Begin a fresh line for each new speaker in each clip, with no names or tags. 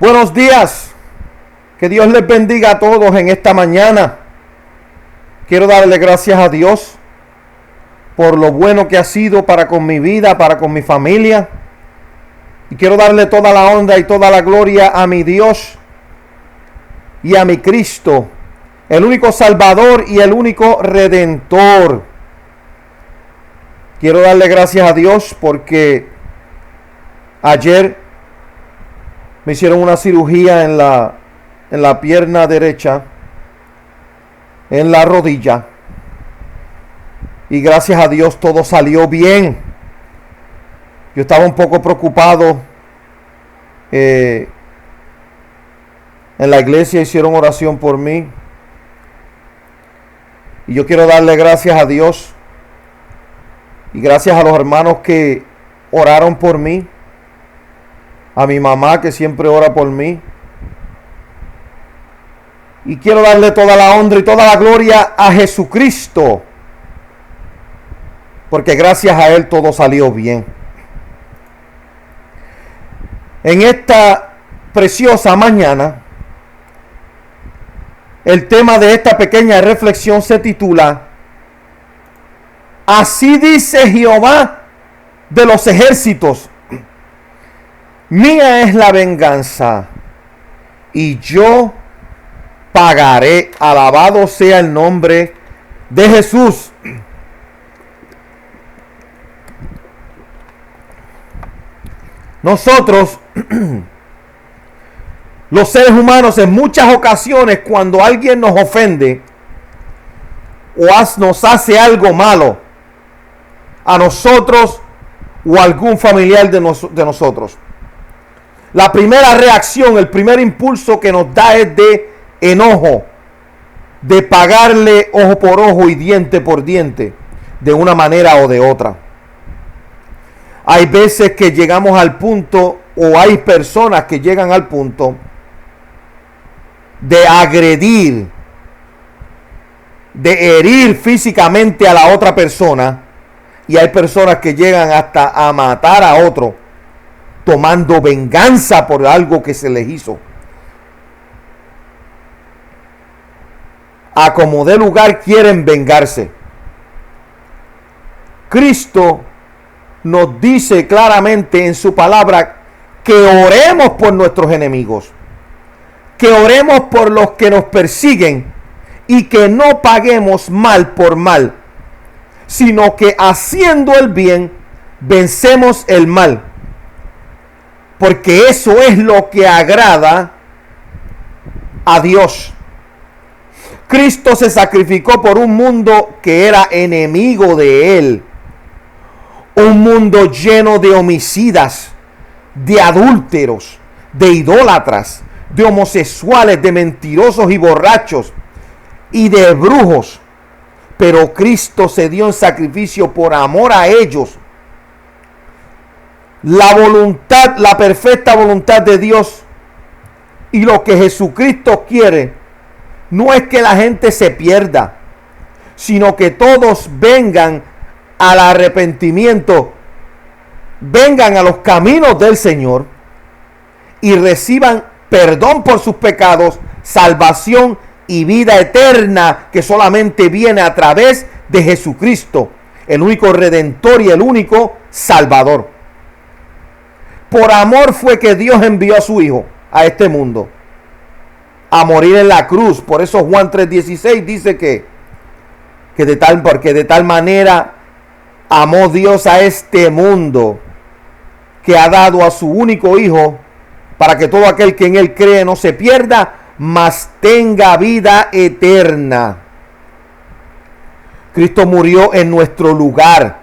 Buenos días, que Dios les bendiga a todos en esta mañana. Quiero darle gracias a Dios por lo bueno que ha sido para con mi vida, para con mi familia. Y quiero darle toda la honra y toda la gloria a mi Dios y a mi Cristo, el único Salvador y el único Redentor. Quiero darle gracias a Dios porque ayer me hicieron una cirugía en la pierna derecha, en la rodilla. Y gracias a Dios todo salió bien. Yo estaba un poco preocupado. En la iglesia hicieron oración por mí. Y yo quiero darle gracias a Dios. Y gracias a los hermanos que oraron por mí. A mi mamá que siempre ora por mí. Y quiero darle toda la honra y toda la gloria a Jesucristo. Porque gracias a Él todo salió bien. En esta preciosa mañana, el tema de esta pequeña reflexión se titula: Así dice Jehová de los ejércitos, mía es la venganza, y yo pagaré. Alabado sea el nombre de Jesús. Nosotros, los seres humanos, en muchas ocasiones, cuando alguien nos ofende o nos hace algo malo a nosotros o a algún familiar de nosotros, la primera reacción, el primer impulso que nos da es de enojo, de pagarle ojo por ojo y diente por diente, de una manera o de otra. Hay veces que llegamos al punto, o hay personas que llegan al punto de agredir, de herir físicamente a la otra persona, y hay personas que llegan hasta a matar a otro, tomando venganza por algo que se les hizo. A como de lugar quieren vengarse. Cristo nos dice claramente en su palabra que oremos por nuestros enemigos, que oremos por los que nos persiguen y que no paguemos mal por mal, sino que haciendo el bien vencemos el mal, porque eso es lo que agrada a Dios. Cristo se sacrificó por un mundo que era enemigo de Él. Un mundo lleno de homicidas, de adúlteros, de idólatras, de homosexuales, de mentirosos y borrachos y de brujos. Pero Cristo se dio en sacrificio por amor a ellos. La voluntad, la perfecta voluntad de Dios y lo que Jesucristo quiere no es que la gente se pierda, sino que todos vengan al arrepentimiento, vengan a los caminos del Señor y reciban perdón por sus pecados, salvación y vida eterna que solamente viene a través de Jesucristo, el único Redentor y el único Salvador. Por amor fue que Dios envió a su Hijo a este mundo a morir en la cruz. Por eso Juan 3:16 dice porque de tal manera amó Dios a este mundo, que ha dado a su único Hijo, para que todo aquel que en Él cree no se pierda, mas tenga vida eterna. Cristo murió en nuestro lugar.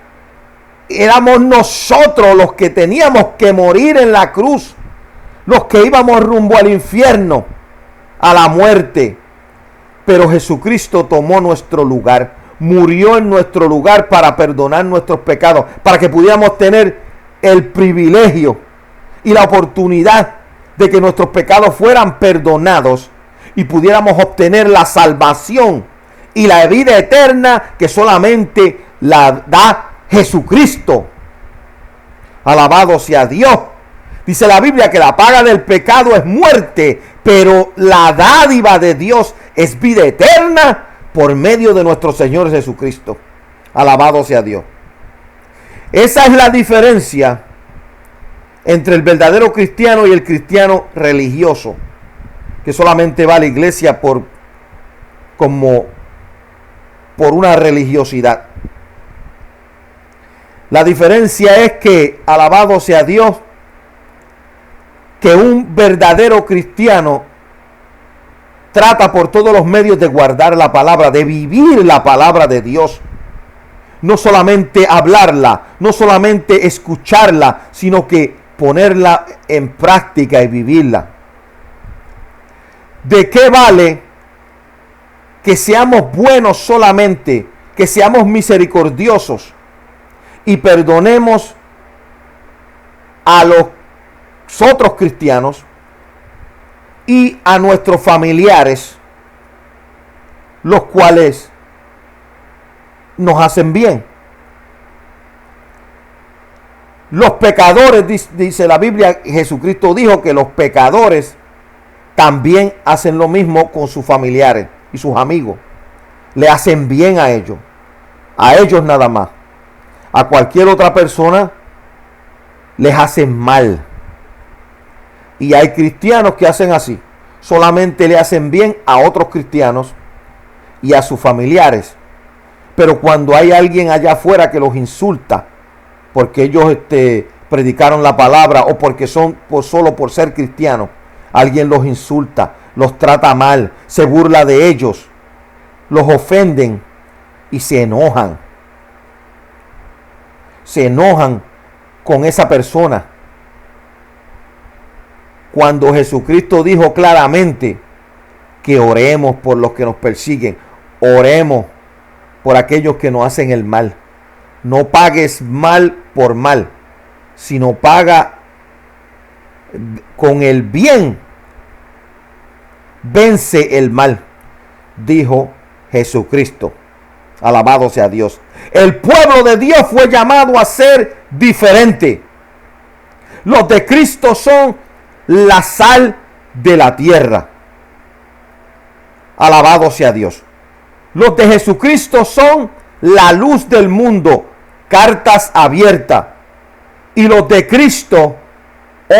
Éramos nosotros los que teníamos que morir en la cruz, los que íbamos rumbo al infierno, a la muerte. Pero Jesucristo tomó nuestro lugar, murió en nuestro lugar para perdonar nuestros pecados, para que pudiéramos tener el privilegio y la oportunidad de que nuestros pecados fueran perdonados y pudiéramos obtener la salvación y la vida eterna que solamente la da Jesucristo. Alabado sea Dios. Dice la Biblia que la paga del pecado es muerte, pero la dádiva de Dios es vida eterna por medio de nuestro Señor Jesucristo. Alabado sea Dios. Esa es la diferencia entre el verdadero cristiano y el cristiano religioso, que solamente va a la iglesia por una religiosidad. La diferencia es que, alabado sea Dios, que un verdadero cristiano trata por todos los medios de guardar la palabra, de vivir la palabra de Dios. No solamente hablarla, no solamente escucharla, sino que ponerla en práctica y vivirla. ¿De qué vale que seamos buenos solamente, que seamos misericordiosos y perdonemos a los otros cristianos y a nuestros familiares, los cuales nos hacen bien? Los pecadores, dice la Biblia, Jesucristo dijo que los pecadores también hacen lo mismo con sus familiares y sus amigos. Le hacen bien a ellos nada más. A cualquier otra persona les hacen mal. Y hay cristianos que hacen así. Solamente le hacen bien a otros cristianos y a sus familiares. Pero cuando hay alguien allá afuera que los insulta porque ellos predicaron la palabra o porque son solo por ser cristianos, alguien los insulta, los trata mal, se burla de ellos, los ofenden y se enojan. Se enojan con esa persona. Cuando Jesucristo dijo claramente que oremos por los que nos persiguen, oremos por aquellos que nos hacen el mal. No pagues mal por mal, sino paga con el bien. Vence el mal, dijo Jesucristo. Alabado sea Dios. El pueblo de Dios fue llamado a ser diferente. Los de Cristo son la sal de la tierra. Alabado sea Dios. Los de Jesucristo son la luz del mundo, cartas abiertas. Y los de Cristo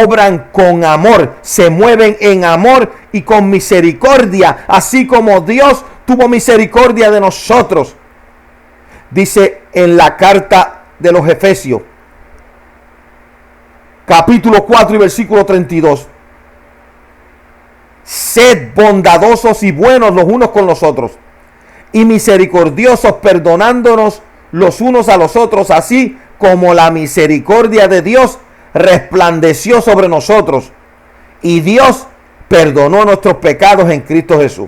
obran con amor, se mueven en amor y con misericordia, así como Dios tuvo misericordia de nosotros. Dice en la carta de los Efesios, capítulo 4 y versículo 32. Sed bondadosos y buenos los unos con los otros, y misericordiosos, perdonándonos los unos a los otros, así como la misericordia de Dios resplandeció sobre nosotros, y Dios perdonó nuestros pecados en Cristo Jesús.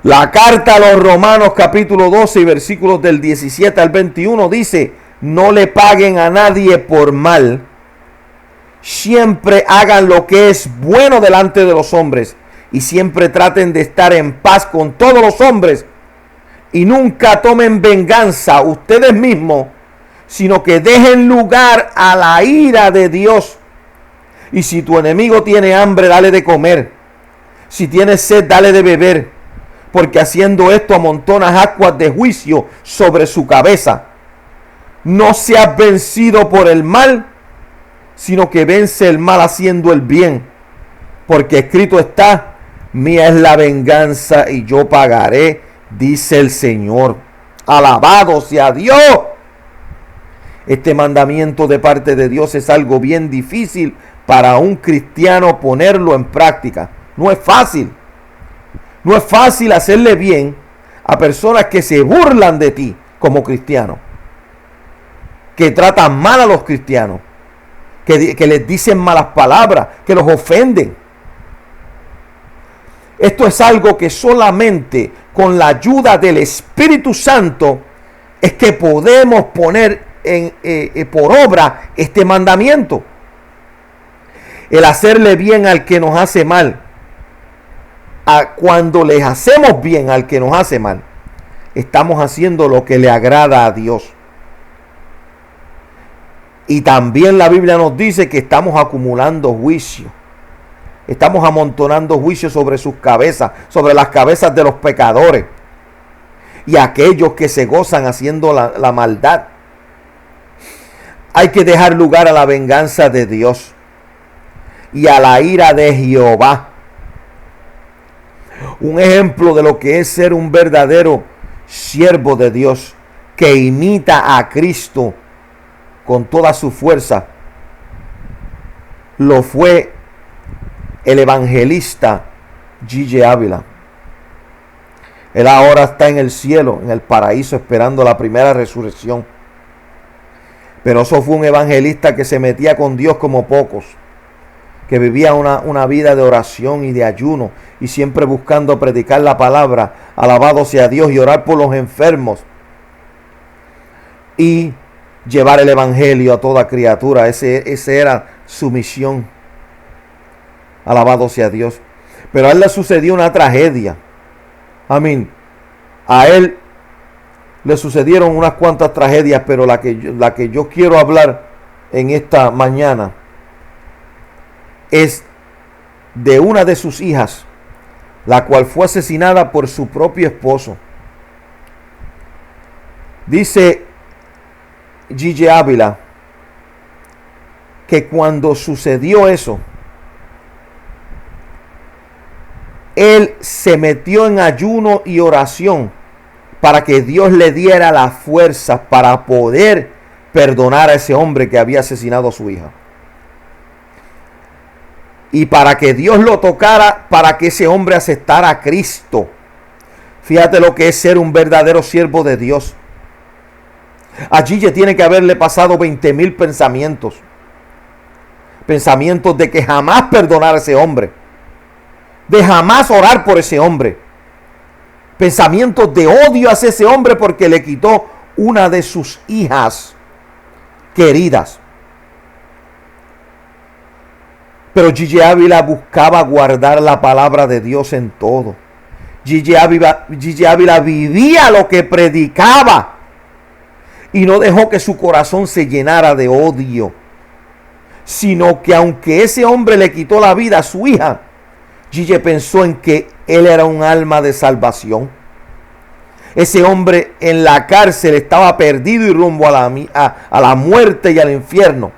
La carta a los Romanos capítulo 12 y versículos del 17 al 21 dice: no le paguen a nadie por mal, siempre hagan lo que es bueno delante de los hombres, y siempre traten de estar en paz con todos los hombres, y nunca tomen venganza ustedes mismos, sino que dejen lugar a la ira de Dios. Y si tu enemigo tiene hambre, dale de comer. Si tiene sed, dale de beber, porque haciendo esto amontonas aguas de juicio sobre su cabeza. No seas vencido por el mal, sino que vence el mal haciendo el bien, porque escrito está: mía es la venganza y yo pagaré, dice el Señor. Alabado sea Dios. Este mandamiento de parte de Dios es algo bien difícil para un cristiano ponerlo en práctica. No es fácil. No es fácil hacerle bien a personas que se burlan de ti como cristiano, que tratan mal a los cristianos, que les dicen malas palabras, que los ofenden. Esto es algo que solamente con la ayuda del Espíritu Santo es que podemos poner por obra este mandamiento. El hacerle bien al que nos hace mal. Cuando les hacemos bien al que nos hace mal, estamos haciendo lo que le agrada a Dios. Y también la Biblia nos dice que estamos acumulando juicio. Estamos amontonando juicio sobre sus cabezas, sobre las cabezas de los pecadores y aquellos que se gozan haciendo la maldad. Hay que dejar lugar a la venganza de Dios y a la ira de Jehová. Un ejemplo de lo que es ser un verdadero siervo de Dios que imita a Cristo con toda su fuerza lo fue el evangelista G.J. Ávila. Él ahora está en el cielo, en el paraíso, esperando la primera resurrección. Pero eso fue un evangelista que se metía con Dios como pocos, que vivía una vida de oración y de ayuno, y siempre buscando predicar la palabra, alabado sea Dios, y orar por los enfermos, y llevar el evangelio a toda criatura. Ese era su misión. Alabado sea Dios. Pero a él le sucedió una tragedia. Amén. A él le sucedieron unas cuantas tragedias, pero la que yo quiero hablar en esta mañana es de una de sus hijas, la cual fue asesinada por su propio esposo. Dice G.J. Ávila que cuando sucedió eso, él se metió en ayuno y oración para que Dios le diera la fuerza para poder perdonar a ese hombre que había asesinado a su hija. Y para que Dios lo tocara, para que ese hombre aceptara a Cristo. Fíjate lo que es ser un verdadero siervo de Dios. A Gille tiene que haberle pasado 20,000 pensamientos. Pensamientos de que jamás perdonar a ese hombre. De jamás orar por ese hombre. Pensamientos de odio hacia ese hombre porque le quitó una de sus hijas queridas. Pero G.J. Ávila buscaba guardar la palabra de Dios en todo. G.J. Ávila vivía lo que predicaba y no dejó que su corazón se llenara de odio, sino que aunque ese hombre le quitó la vida a su hija, G.J. pensó en que él era un alma de salvación. Ese hombre en la cárcel estaba perdido y rumbo a la muerte y al infierno.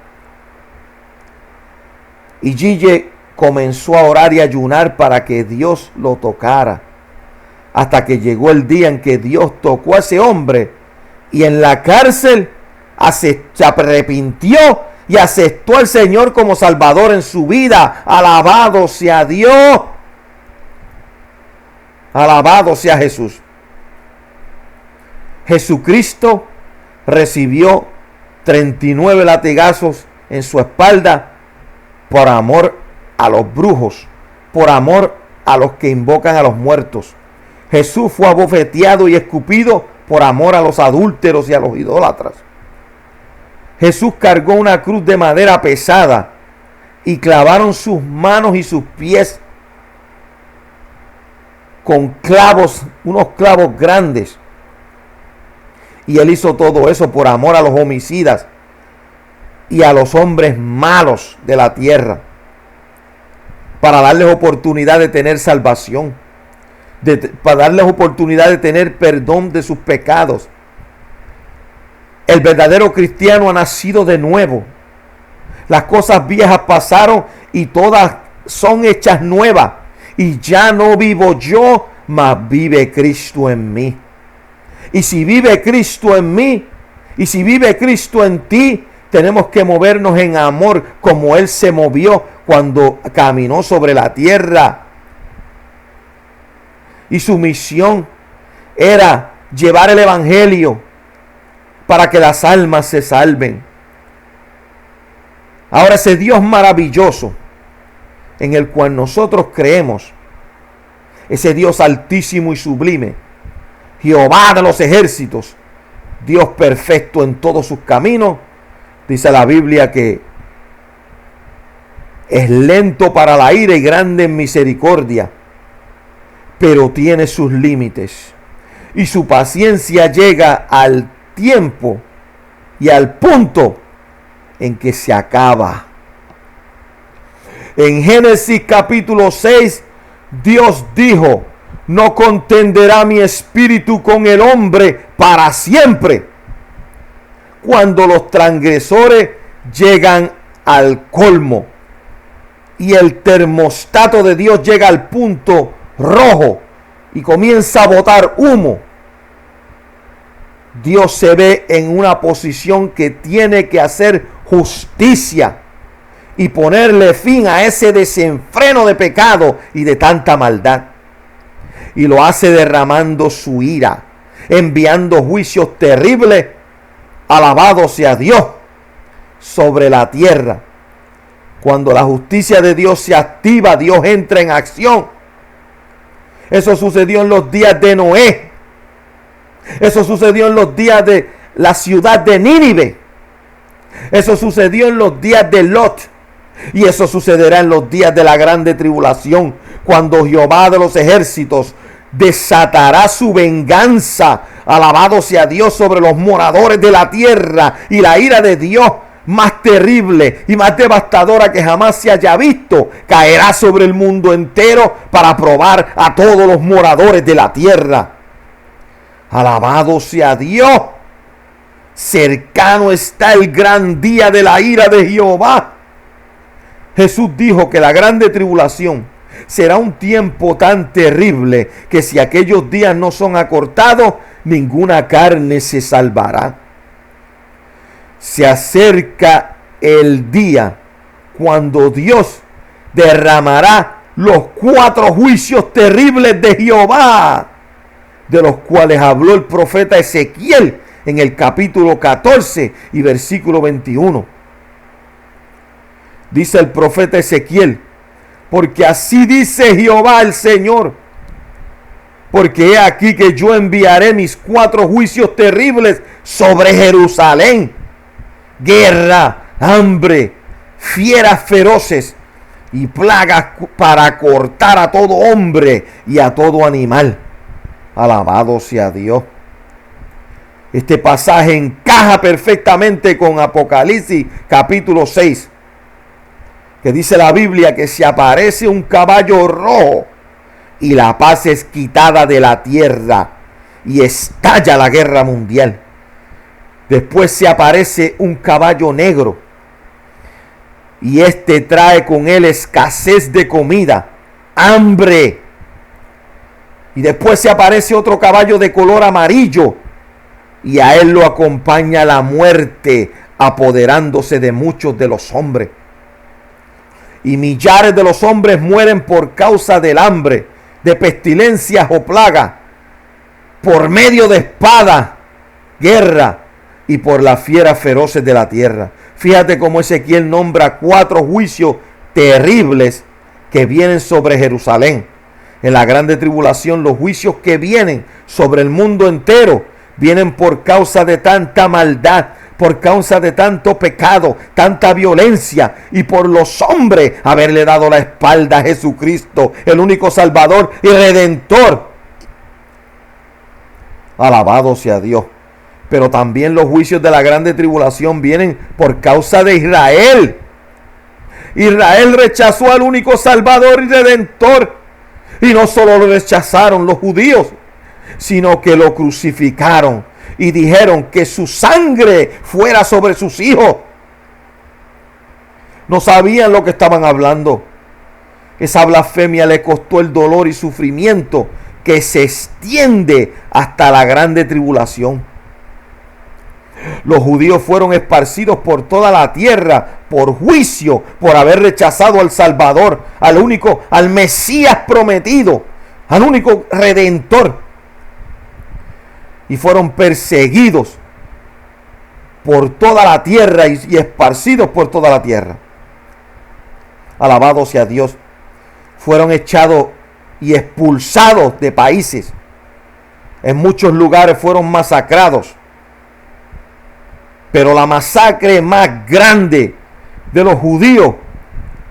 Y G.J. comenzó a orar y ayunar para que Dios lo tocara. Hasta que llegó el día en que Dios tocó a ese hombre. Y en la cárcel se arrepintió y aceptó al Señor como Salvador en su vida. Alabado sea Dios. Alabado sea Jesús. Jesucristo recibió 39 latigazos en su espalda por amor a los brujos, por amor a los que invocan a los muertos. Jesús fue abofeteado y escupido por amor a los adúlteros y a los idólatras. Jesús cargó una cruz de madera pesada y clavaron sus manos y sus pies con clavos, unos clavos grandes. Y él hizo todo eso por amor a los homicidas y a los hombres malos de la tierra, para darles oportunidad de tener salvación, para darles oportunidad de tener perdón de sus pecados. El verdadero cristiano ha nacido de nuevo. Las cosas viejas pasaron y todas son hechas nuevas. Y ya no vivo yo, mas vive Cristo en mí. Y si vive Cristo en mí, y si vive Cristo en ti, tenemos que movernos en amor como Él se movió cuando caminó sobre la tierra. Y su misión era llevar el evangelio para que las almas se salven. Ahora ese Dios maravilloso en el cual nosotros creemos, ese Dios altísimo y sublime, Jehová de los ejércitos, Dios perfecto en todos sus caminos, dice la Biblia que es lento para la ira y grande en misericordia, pero tiene sus límites. Y su paciencia llega al tiempo y al punto en que se acaba. En Génesis capítulo 6, Dios dijo: no contenderá mi espíritu con el hombre para siempre. Cuando los transgresores llegan al colmo y el termostato de Dios llega al punto rojo y comienza a botar humo, Dios se ve en una posición que tiene que hacer justicia y ponerle fin a ese desenfreno de pecado y de tanta maldad. Y lo hace derramando su ira, enviando juicios terribles, alabado sea Dios, sobre la tierra. Cuando la justicia de Dios se activa, Dios entra en acción. Eso sucedió en los días de Noé. Eso sucedió en los días de la ciudad de Nínive. Eso sucedió en los días de Lot. Y eso sucederá en los días de la grande tribulación, cuando Jehová de los ejércitos desatará su venganza, alabado sea Dios, sobre los moradores de la tierra, y la ira de Dios, más terrible y más devastadora que jamás se haya visto, caerá sobre el mundo entero para probar a todos los moradores de la tierra. Alabado sea Dios. Cercano está el gran día de la ira de Jehová. Jesús dijo que la grande tribulación será un tiempo tan terrible que si aquellos días no son acortados, ninguna carne se salvará. Se acerca el día cuando Dios derramará los 4 juicios terribles de Jehová, de los cuales habló el profeta Ezequiel en el capítulo 14 y versículo 21. Dice el profeta Ezequiel: porque así dice Jehová el Señor, porque he aquí que yo enviaré mis 4 juicios terribles sobre Jerusalén: guerra, hambre, fieras feroces y plagas para cortar a todo hombre y a todo animal. Alabado sea Dios. Este pasaje encaja perfectamente con Apocalipsis capítulo 6, que dice la Biblia que se aparece un caballo rojo y la paz es quitada de la tierra y estalla la guerra mundial. Después se aparece un caballo negro y este trae con él escasez de comida, hambre. Y después se aparece otro caballo de color amarillo y a él lo acompaña la muerte, apoderándose de muchos de los hombres. Y millares de los hombres mueren por causa del hambre, de pestilencias o plagas, por medio de espada, guerra y por las fieras feroces de la tierra. Fíjate cómo Ezequiel nombra 4 juicios terribles que vienen sobre Jerusalén. En la grande tribulación, los juicios que vienen sobre el mundo entero vienen por causa de tanta maldad, por causa de tanto pecado, tanta violencia, y por los hombres haberle dado la espalda a Jesucristo, el único Salvador y Redentor. Alabado sea Dios. Pero también los juicios de la grande tribulación vienen por causa de Israel. Israel rechazó al único Salvador y Redentor. Y no solo lo rechazaron los judíos, sino que lo crucificaron y dijeron que su sangre fuera sobre sus hijos. No sabían lo que estaban hablando. Esa blasfemia le costó el dolor y sufrimiento que se extiende hasta la grande tribulación. Los judíos fueron esparcidos por toda la tierra por juicio, por haber rechazado al Salvador, al Mesías prometido, al único Redentor. Y fueron perseguidos por toda la tierra y esparcidos por toda la tierra. Alabado sea Dios. Fueron echados y expulsados de países. En muchos lugares fueron masacrados. Pero la masacre más grande de los judíos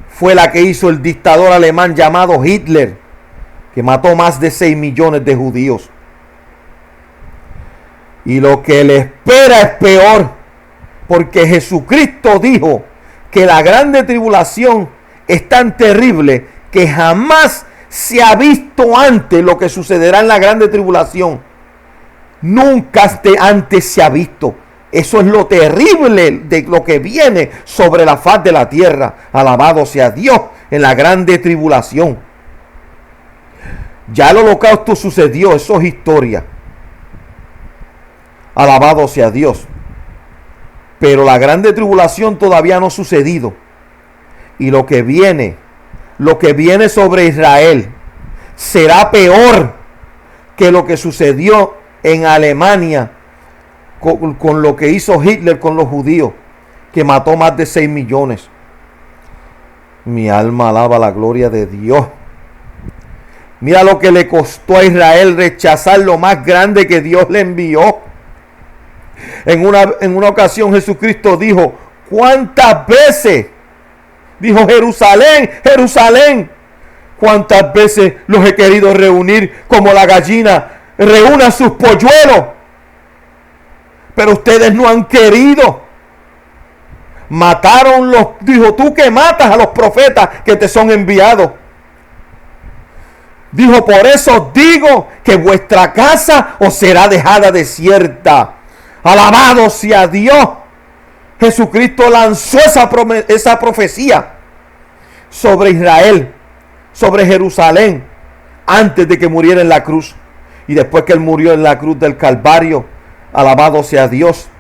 fue la que hizo el dictador alemán llamado Hitler, que mató más de 6 millones de judíos. Y lo que le espera es peor, Porque Jesucristo dijo que la grande tribulación es tan terrible que jamás se ha visto antes lo que sucederá en la grande tribulación. Nunca antes se ha visto. Eso es lo terrible de lo que viene sobre la faz de la tierra. Alabado sea Dios en la grande tribulación. Ya el holocausto sucedió, eso es historia. Alabado sea Dios. Pero la grande tribulación todavía no ha sucedido. Y lo que viene sobre Israel será peor que lo que sucedió en Alemania con lo que hizo Hitler con los judíos, que mató más de 6 millones. Mi alma alaba la gloria de Dios. Mira lo que le costó a Israel rechazar lo más grande que Dios le envió. En una ocasión Jesucristo dijo, ¿cuántas veces? Dijo, Jerusalén, Jerusalén, ¿cuántas veces los he querido reunir como la gallina reúne a sus polluelos? Pero ustedes no han querido. Mataron dijo, tú que matas a los profetas que te son enviados. Dijo, por eso digo que vuestra casa os será dejada desierta. Alabado sea Dios. Jesucristo lanzó esa profecía sobre Israel, sobre Jerusalén, antes de que muriera en la cruz. Y después que él murió en la cruz del Calvario, alabado sea Dios,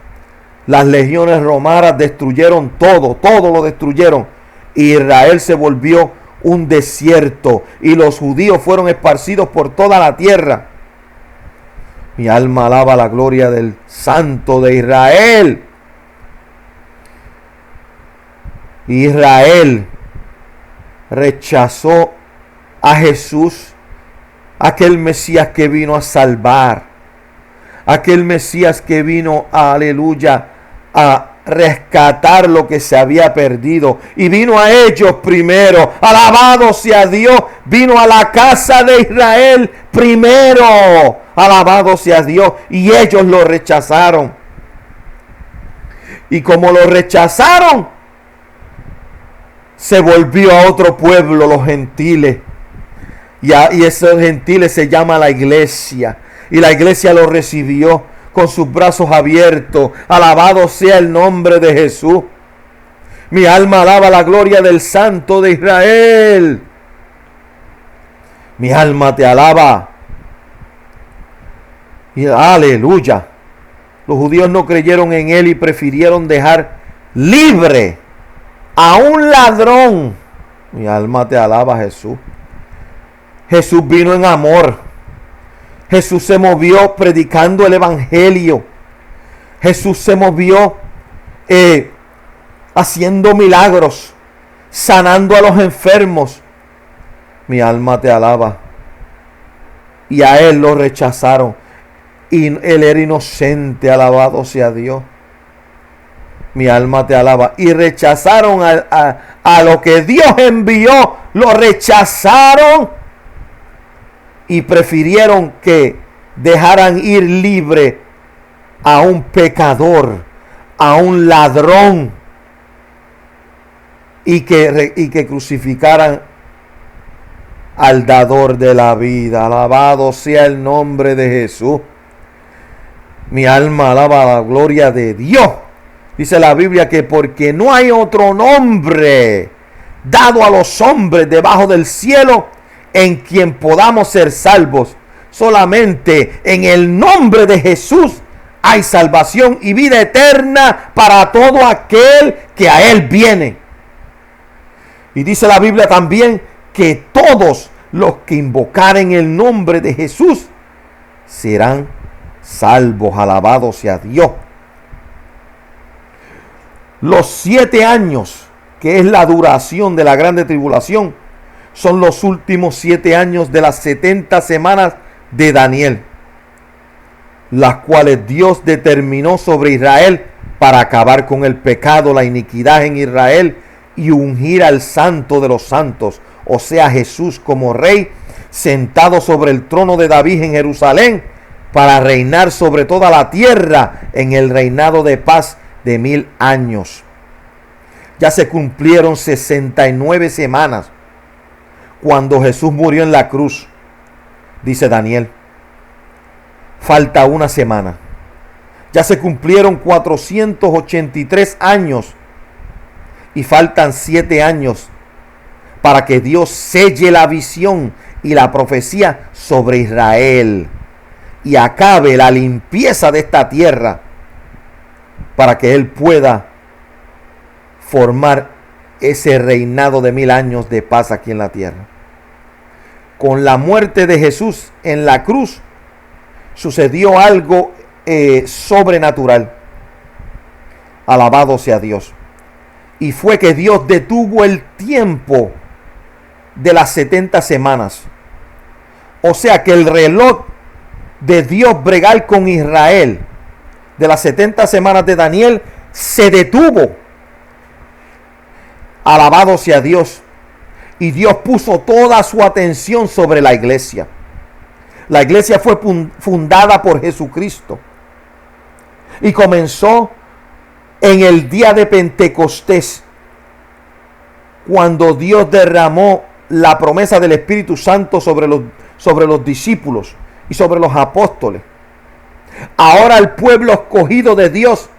las legiones romanas destruyeron todo lo destruyeron. Y Israel se volvió un desierto y los judíos fueron esparcidos por toda la tierra. Mi alma alaba la gloria del Santo de Israel. Israel rechazó a Jesús, aquel Mesías que vino a salvar, aquel Mesías que vino, aleluya, a rescatar lo que se había perdido, y vino a ellos primero. Alabado sea Dios. Vino a la casa de Israel primero. Alabado sea Dios. Y ellos lo rechazaron. Y como lo rechazaron, se volvió a otro pueblo, los gentiles. Y esos gentiles se llama la iglesia. Y la iglesia lo recibió con sus brazos abiertos. Alabado sea el nombre de Jesús. Mi alma alaba la gloria del Santo de Israel. Mi alma te alaba. Y aleluya. Los judíos no creyeron en él y prefirieron dejar libre a un ladrón. Mi alma te alaba, Jesús. Jesús vino en amor. Jesús se movió predicando el evangelio. Jesús se movió haciendo milagros, sanando a los enfermos. Mi alma te alaba. Y a él lo rechazaron. Y él era inocente, alabado sea Dios. Mi alma te alaba. Y rechazaron a lo que Dios envió. Lo rechazaron. Y prefirieron que dejaran ir libre a un pecador, a un ladrón, y que crucificaran al dador de la vida. Alabado sea el nombre de Jesús. Mi alma alaba la gloria de Dios. Dice la Biblia que porque no hay otro nombre dado a los hombres debajo del cielo en quien podamos ser salvos. Solamente en el nombre de Jesús hay salvación y vida eterna para todo aquel que a él viene. Y dice la Biblia también que todos los que invocaren el nombre de Jesús serán salvos. Alabado sea Dios. Los 7 años, que es la duración de la grande tribulación, son los últimos 7 años de las 70 semanas de Daniel, las cuales Dios determinó sobre Israel para acabar con el pecado, la iniquidad en Israel y ungir al Santo de los santos, o sea Jesús, como rey sentado sobre el trono de David en Jerusalén, para reinar sobre toda la tierra en el reinado de paz de 1000 años. Ya se cumplieron 69 semanas cuando Jesús murió en la cruz, dice Daniel. Falta una semana. Ya se cumplieron 483 años y faltan 7 años para que Dios selle la visión y la profecía sobre Israel y acabe la limpieza de esta tierra para que Él pueda formar ese reinado de 1000 años de paz aquí en la tierra. Con la muerte de Jesús en la cruz sucedió algo sobrenatural. Alabado sea Dios. Y fue que Dios detuvo el tiempo de las 70 semanas. O sea que el reloj de Dios bregar con Israel de las 70 semanas de Daniel se detuvo. Alabado sea Dios. Y Dios puso toda su atención sobre la iglesia. La iglesia fue fundada por Jesucristo. Y comenzó en el día de Pentecostés, cuando Dios derramó la promesa del Espíritu Santo sobre los discípulos y sobre los apóstoles. Ahora el pueblo escogido de Dios,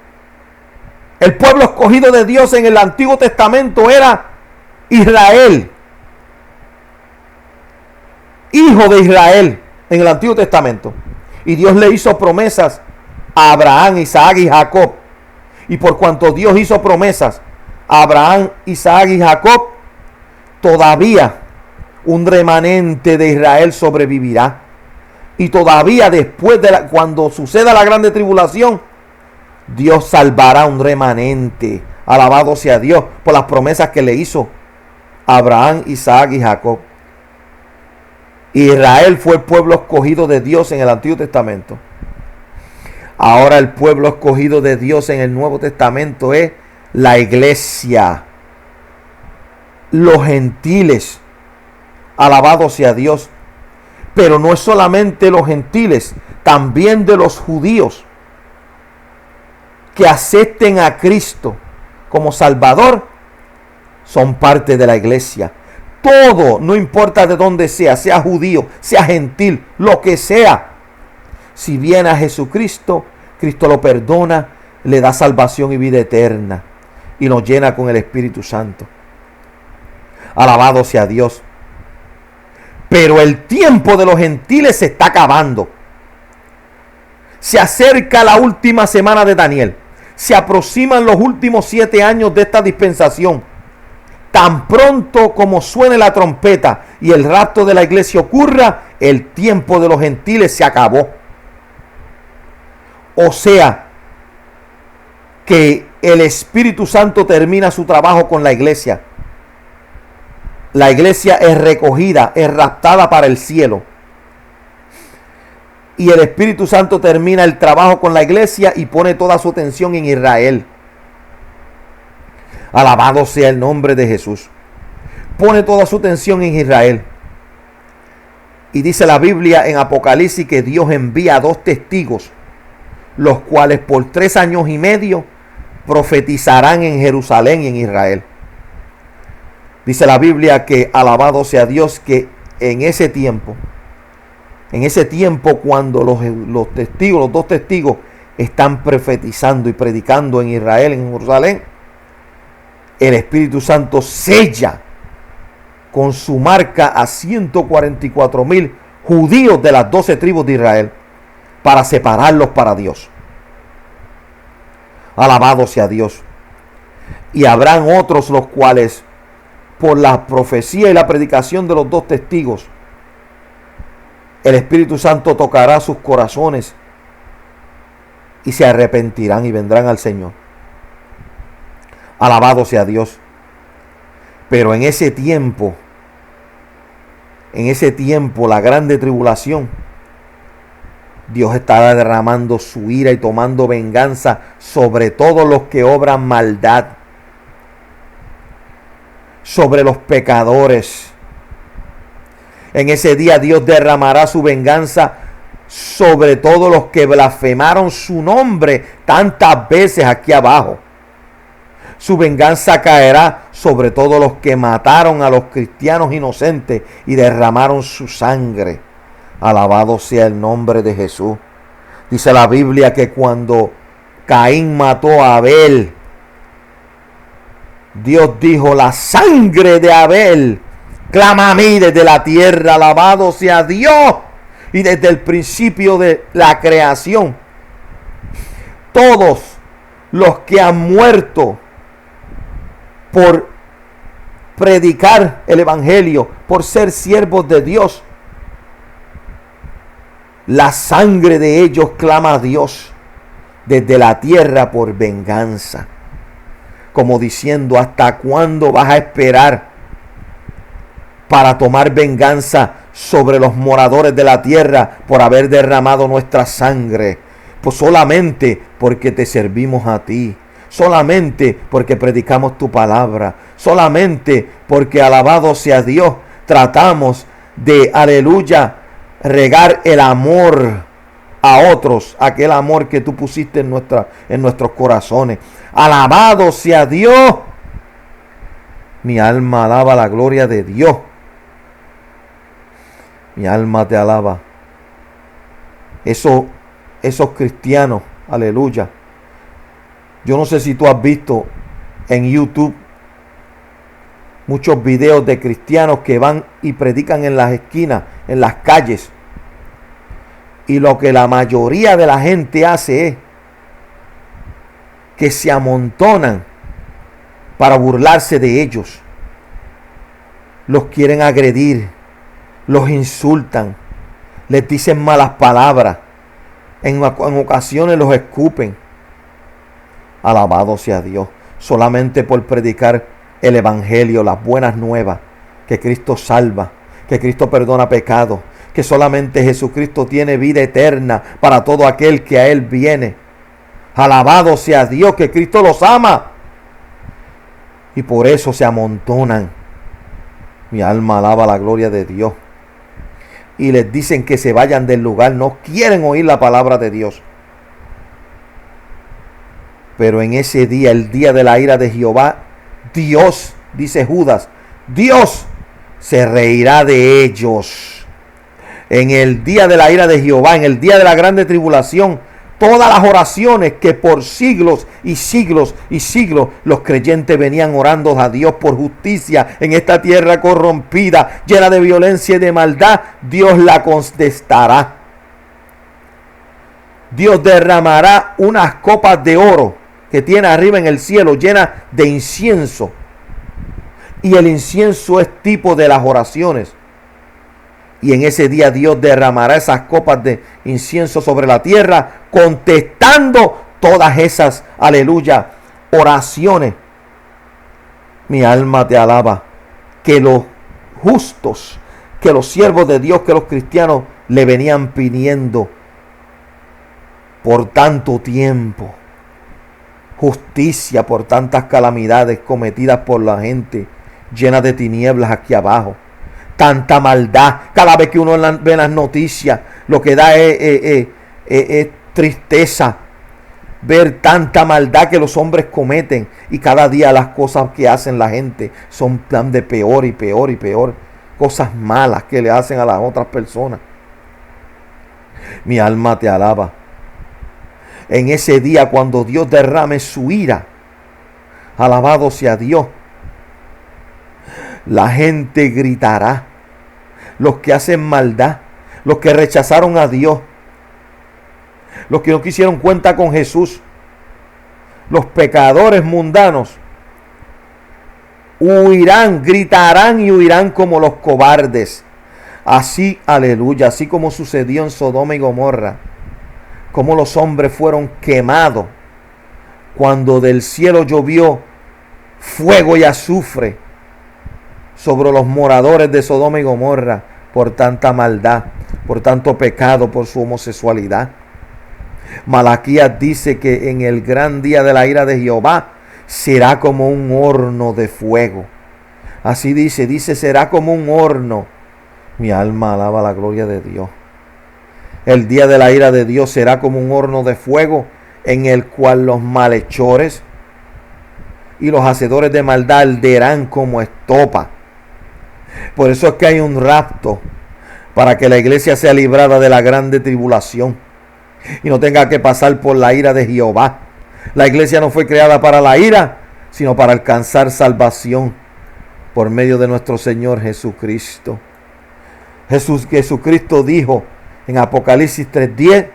el pueblo escogido de Dios en el Antiguo Testamento era Israel, hijo de Israel en el Antiguo Testamento. Y Dios le hizo promesas a Abraham, Isaac y Jacob. Y por cuanto Dios hizo promesas a Abraham, Isaac y Jacob, todavía un remanente de Israel sobrevivirá. Y todavía después cuando suceda la grande tribulación, Dios salvará un remanente. Alabado sea Dios por las promesas que le hizo a Abraham, Isaac y Jacob. Israel fue el pueblo escogido de Dios en el Antiguo Testamento. Ahora el pueblo escogido de Dios en el Nuevo Testamento es la iglesia, los gentiles. Alabado sea Dios. Pero no es solamente los gentiles, también de los judíos que acepten a Cristo como Salvador, son parte de la iglesia. Todo, no importa de dónde sea judío, sea gentil, lo que sea. Si viene a Jesucristo, Cristo lo perdona, le da salvación y vida eterna y nos llena con el Espíritu Santo. Alabado sea Dios. Pero el tiempo de los gentiles se está acabando. Se acerca la última semana de Daniel. Se aproximan los últimos 7 años de esta dispensación. Tan pronto como suene la trompeta y el rapto de la iglesia ocurra, el tiempo de los gentiles se acabó. O sea, que el Espíritu Santo termina su trabajo con la iglesia. La iglesia es recogida, es raptada para el cielo. Y el Espíritu Santo termina el trabajo con la iglesia y pone toda su atención en Israel. Alabado sea el nombre de Jesús. Pone toda su atención en Israel. Y dice la Biblia en Apocalipsis que Dios envía a 2 testigos, los cuales por 3 años y medio profetizarán en Jerusalén y en Israel. Dice la Biblia que alabado sea Dios, que en ese tiempo cuando los testigos, los 2 testigos están profetizando y predicando en Israel, en Jerusalén, el Espíritu Santo sella con su marca a 144,000 judíos de las 12 tribus de Israel para separarlos para Dios. Alabado sea Dios. Y habrán otros los cuales, por la profecía y la predicación de los 2 testigos, el Espíritu Santo tocará sus corazones y se arrepentirán y vendrán al Señor. Alabado sea Dios. Pero en ese tiempo, la grande tribulación, Dios estará derramando su ira y tomando venganza sobre todos los que obran maldad, sobre los pecadores. En ese día Dios derramará su venganza sobre todos los que blasfemaron su nombre tantas veces aquí abajo. Su venganza caerá sobre todos los que mataron a los cristianos inocentes y derramaron su sangre. Alabado sea el nombre de Jesús. Dice la Biblia que cuando Caín mató a Abel, Dios dijo: la sangre de Abel clama a mí desde la tierra. Alabado sea Dios. Y desde el principio de la creación, todos los que han muerto por predicar el evangelio, por ser siervos de Dios, la sangre de ellos clama a Dios desde la tierra por venganza, como diciendo: ¿hasta cuándo vas a esperar para tomar venganza sobre los moradores de la tierra por haber derramado nuestra sangre? Pues solamente porque te servimos a ti, solamente porque predicamos tu palabra, solamente porque, alabado sea Dios, tratamos de, aleluya, regar el amor a otros, aquel amor que tú pusiste en nuestros corazones. Alabado sea Dios. Mi alma alaba la gloria de Dios. Mi alma te alaba. Esos cristianos, aleluya. Yo no sé si tú has visto en YouTube muchos videos de cristianos que van y predican en las esquinas, en las calles. Y lo que la mayoría de la gente hace es que se amontonan para burlarse de ellos. Los quieren agredir, los insultan, les dicen malas palabras, en ocasiones los escupen. Alabado sea Dios, solamente por predicar el evangelio, las buenas nuevas, que Cristo salva, que Cristo perdona pecados, que solamente Jesucristo tiene vida eterna para todo aquel que a Él viene. Alabado sea Dios, que Cristo los ama. Y por eso se amontonan. Mi alma alaba la gloria de Dios. Y les dicen que se vayan del lugar. No quieren oír la palabra de Dios. Pero en ese día, el día de la ira de Jehová, Dios, dice Judas, Dios se reirá de ellos. En el día de la ira de Jehová, en el día de la grande tribulación, todas las oraciones que por siglos y siglos y siglos los creyentes venían orando a Dios por justicia en esta tierra corrompida, llena de violencia y de maldad, Dios la contestará. Dios derramará unas copas de oro que tiene arriba en el cielo, llenas de incienso. Y el incienso es tipo de las oraciones. Y en ese día Dios derramará esas copas de incienso sobre la tierra, contestando todas esas, aleluya, oraciones. Mi alma te alaba. Que los justos, que los siervos de Dios, que los cristianos le venían pidiendo por tanto tiempo. Justicia por tantas calamidades cometidas por la gente llena de tinieblas aquí abajo. Tanta maldad. Cada vez que uno ve las noticias, lo que da es tristeza. Ver tanta maldad que los hombres cometen. Y cada día las cosas que hacen la gente son tan de peor y peor y peor. Cosas malas que le hacen a las otras personas. Mi alma te alaba. En ese día cuando Dios derrame su ira, alabado sea Dios, la gente gritará. Los que hacen maldad, los que rechazaron a Dios, los que no quisieron cuenta con Jesús, los pecadores mundanos, huirán, gritarán y huirán como los cobardes. Así, aleluya, así como sucedió en Sodoma y Gomorra, como los hombres fueron quemados cuando del cielo llovió fuego y azufre sobre los moradores de Sodoma y Gomorra por tanta maldad, por tanto pecado, por su homosexualidad. Malaquías dice que en el gran día de la ira de Jehová será como un horno de fuego. Así dice, será como un horno. Mi alma alaba la gloria de Dios. El día de la ira de Dios será como un horno de fuego en el cual los malhechores y los hacedores de maldad arderán como estopa. Por eso es que hay un rapto, para que la iglesia sea librada de la grande tribulación y no tenga que pasar por la ira de Jehová. La iglesia no fue creada para la ira, sino para alcanzar salvación por medio de nuestro Señor Jesucristo. Jesucristo dijo en Apocalipsis 3:10: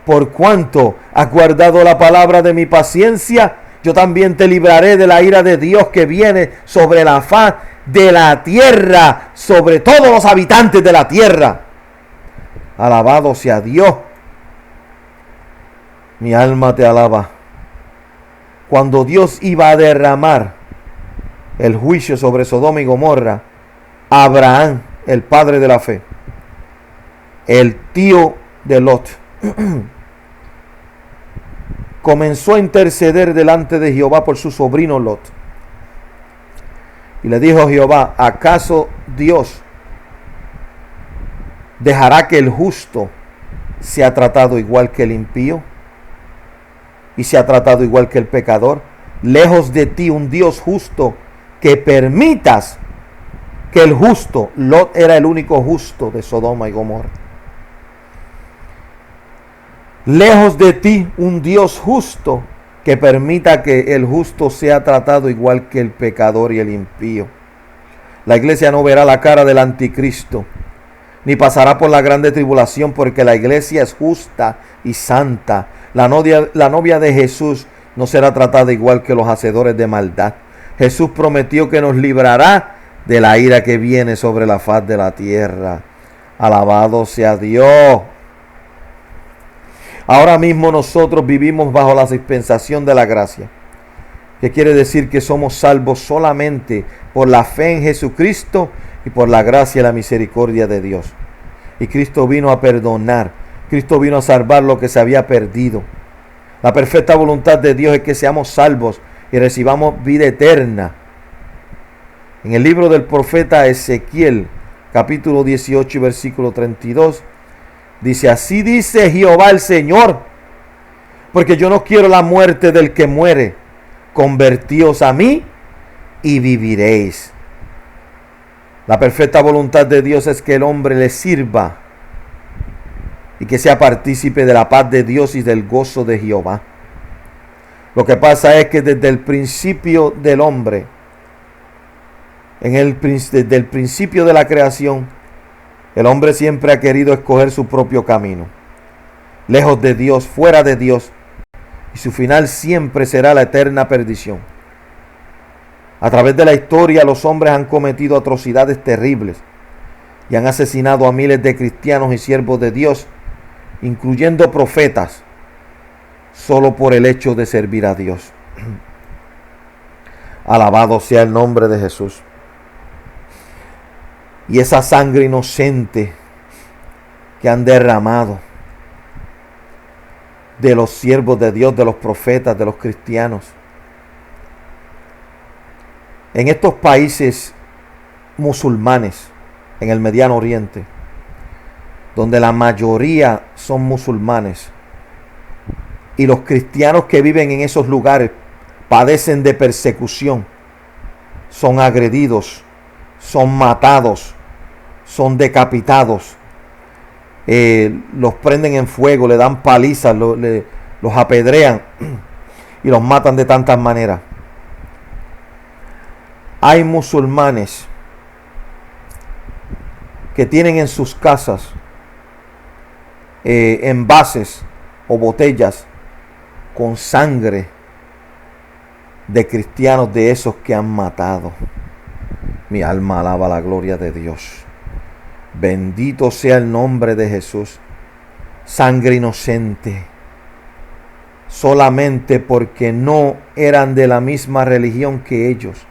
por cuanto has guardado la palabra de mi paciencia, yo también te libraré de la ira de Dios que viene sobre la faz de la tierra, sobre todos los habitantes de la tierra. Alabado sea Dios. Mi alma te alaba. Cuando Dios iba a derramar el juicio sobre Sodoma y Gomorra, Abraham, el padre de la fe, el tío de Lot, comenzó a interceder delante de Jehová por su sobrino Lot. Y le dijo a Jehová: ¿acaso Dios dejará que el justo sea tratado igual que el impío? Y sea tratado igual que el pecador. Lejos de ti un Dios justo, que permitas que el justo, Lot era el único justo de Sodoma y Gomorra, lejos de ti un Dios justo que permita que el justo sea tratado igual que el pecador y el impío. La iglesia no verá la cara del anticristo, ni pasará por la grande tribulación, porque la iglesia es justa y santa. La novia de Jesús no será tratada igual que los hacedores de maldad. Jesús prometió que nos librará de la ira que viene sobre la faz de la tierra. Alabado sea Dios. Ahora mismo nosotros vivimos bajo la dispensación de la gracia, que quiere decir que somos salvos solamente por la fe en Jesucristo y por la gracia y la misericordia de Dios. Y Cristo vino a perdonar, Cristo vino a salvar lo que se había perdido. La perfecta voluntad de Dios es que seamos salvos y recibamos vida eterna. En el libro del profeta Ezequiel, capítulo 18 y versículo 32, dice: así dice Jehová el Señor, porque yo no quiero la muerte del que muere. Convertíos a mí y viviréis. La perfecta voluntad de Dios es que el hombre le sirva y que sea partícipe de la paz de Dios y del gozo de Jehová. Lo que pasa es que desde el principio del hombre, desde el principio de la creación, el hombre siempre ha querido escoger su propio camino, lejos de Dios, fuera de Dios, y su final siempre será la eterna perdición. A través de la historia, los hombres han cometido atrocidades terribles y han asesinado a miles de cristianos y siervos de Dios, incluyendo profetas, solo por el hecho de servir a Dios. Alabado sea el nombre de Jesús. Y esa sangre inocente que han derramado de los siervos de Dios, de los profetas, de los cristianos, en estos países musulmanes, en el Mediano Oriente, donde la mayoría son musulmanes, y los cristianos que viven en esos lugares padecen de persecución, son agredidos, son matados, son decapitados, los prenden en fuego, le dan palizas, los apedrean y los matan de tantas maneras. Hay musulmanes que tienen en sus casas envases o botellas con sangre de cristianos, de esos que han matado. Mi alma alaba la gloria de Dios. Bendito sea el nombre de Jesús. Sangre inocente, solamente porque no eran de la misma religión que ellos,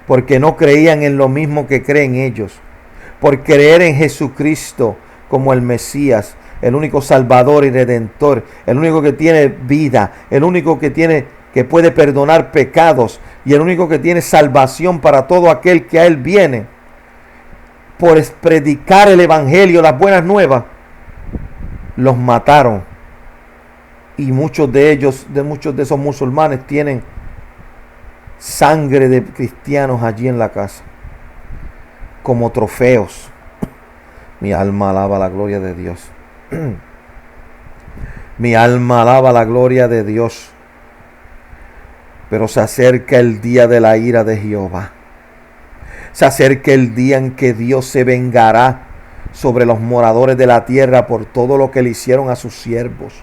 porque no creían en lo mismo que creen ellos, por creer en Jesucristo como el Mesías, el único Salvador y Redentor, el único que tiene vida, el único que puede perdonar pecados y el único que tiene salvación para todo aquel que a Él viene. Por predicar el Evangelio, las buenas nuevas, los mataron. Y muchos de esos musulmanes tienen sangre de cristianos allí en la casa, como trofeos. Mi alma alaba la gloria de Dios. Mi alma alaba la gloria de Dios. Pero se acerca el día de la ira de Jehová. Se acerca el día en que Dios se vengará sobre los moradores de la tierra por todo lo que le hicieron a sus siervos,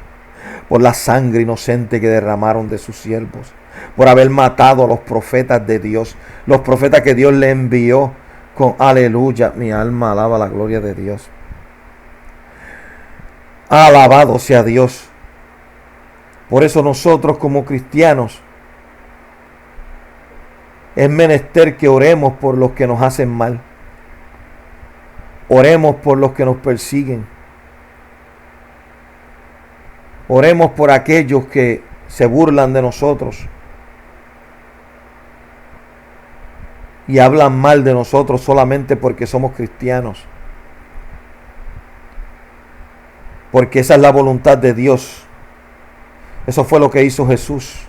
por la sangre inocente que derramaron de sus siervos, por haber matado a los profetas de Dios, los profetas que Dios le envió con aleluya. Mi alma alaba la gloria de Dios. Alabado sea Dios. Por eso nosotros como cristianos es menester que oremos por los que nos hacen mal. Oremos por los que nos persiguen. Oremos por aquellos que se burlan de nosotros y hablan mal de nosotros solamente porque somos cristianos. Porque esa es la voluntad de Dios. Eso fue lo que hizo Jesús.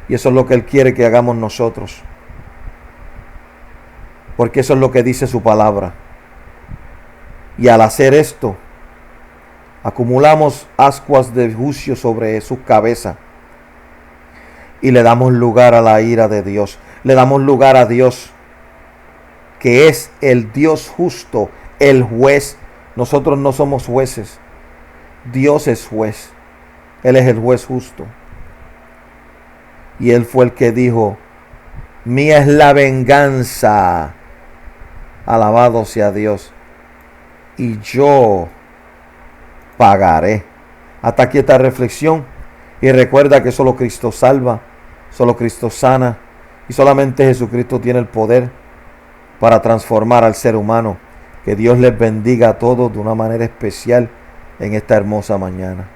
Y eso es lo que Él quiere que hagamos nosotros. Porque eso es lo que dice su palabra. Y al hacer esto, acumulamos ascuas de juicio sobre su cabeza. Y le damos lugar a la ira de Dios. Le damos lugar a Dios, que es el Dios justo, el juez. Nosotros no somos jueces. Dios es juez. Él es el juez justo. Y Él fue el que dijo: mía es la venganza. Alabado sea Dios. Y yo pagaré. Hasta aquí esta reflexión. Y recuerda que solo Cristo salva, solo Cristo sana, y solamente Jesucristo tiene el poder para transformar al ser humano. Que Dios les bendiga a todos de una manera especial en esta hermosa mañana.